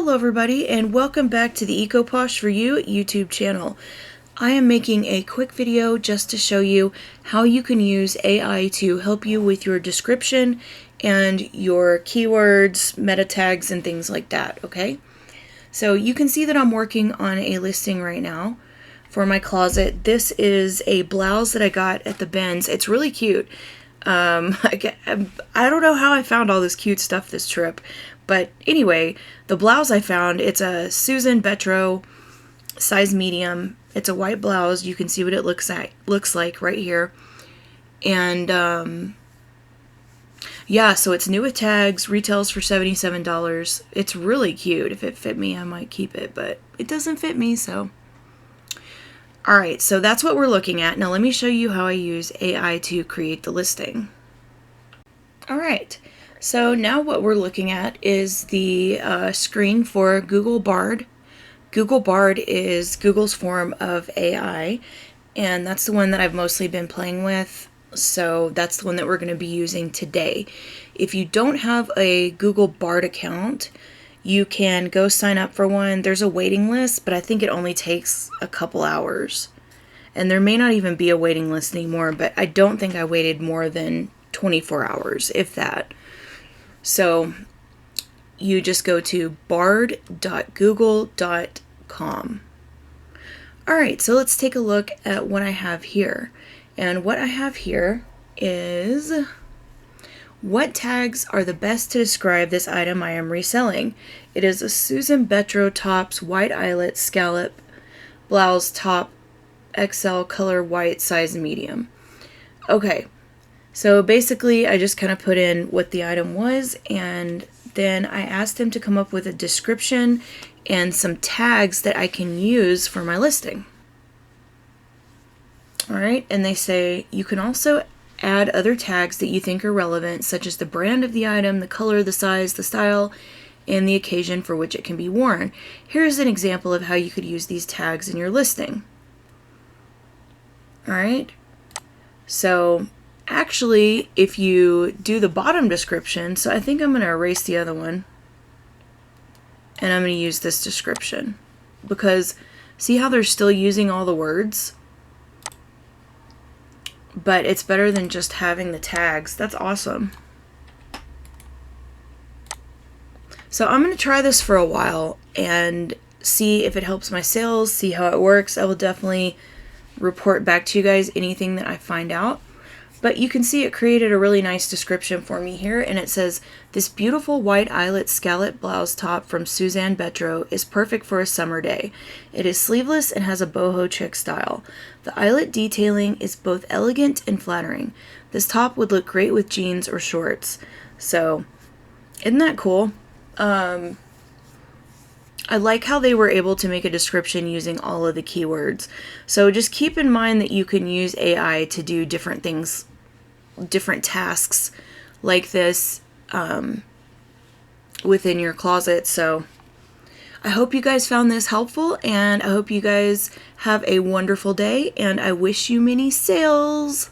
Hello everybody, and welcome back to the Posh for You YouTube channel. I am making a quick video just to show you how you can use AI to help you with your description and your keywords, meta tags, and things like that, okay? So you can see that I'm working on a listing right now for my closet. This is a blouse that I got at the bins. It's really cute. I don't know how I found all this cute stuff this trip, but anyway, the blouse I found, it's a Susan Betro size medium. It's a white blouse. You can see what it looks like right here. And yeah, so it's new with tags, retails for $77. It's really cute. If it fit me, I might keep it, but it doesn't fit me, so. Alright, so that's what we're looking at. Now let me show you how I use AI to create the listing. Alright, so now what we're looking at is the screen for googlebard. Googlebard is Google's form of AI, and that's the one that I've mostly been playing with, so that's the one that we're going to be using today. If you don't have a googlebard account, you can go sign up for one. There's a waiting list, but I think it only takes a couple hours. And there may not even be a waiting list anymore, but I don't think I waited more than 24 hours, if that. So you just go to bard.google.com. Alright, so let's take a look at what I have here. And what I have here is: what tags are the best to describe this item I am reselling? It is a Susan Betro tops white eyelet scallop blouse top XL color white size medium. Okay, so basically I just kind of put in what the item was, and then I asked him to come up with a description and some tags that I can use for my listing. Alright, and they say you can also add other tags that you think are relevant, such as the brand of the item, the color, the size, the style, and the occasion for which it can be worn. Here's an example of how you could use these tags in your listing. Alright, so actually, if you do the bottom description, so I think I'm going to erase the other one, and I'm going to use this description, because see how they're still using all the words? But it's better than just having the tags. That's awesome. So I'm going to try this for a while and see if it helps my sales, see how it works. I will definitely report back to you guys anything that I find out. But you can see it created a really nice description for me here, and it says, this beautiful white eyelet scallop blouse top from Susan Betro is perfect for a summer day. It is sleeveless and has a boho chic style. The eyelet detailing is both elegant and flattering. This top would look great with jeans or shorts. So, isn't that cool? I like how they were able to make a description using all of the keywords. So just keep in mind that you can use AI to do different things, different tasks like this within your closet. So I hope you guys found this helpful, and I hope you guys have a wonderful day, and I wish you many sales.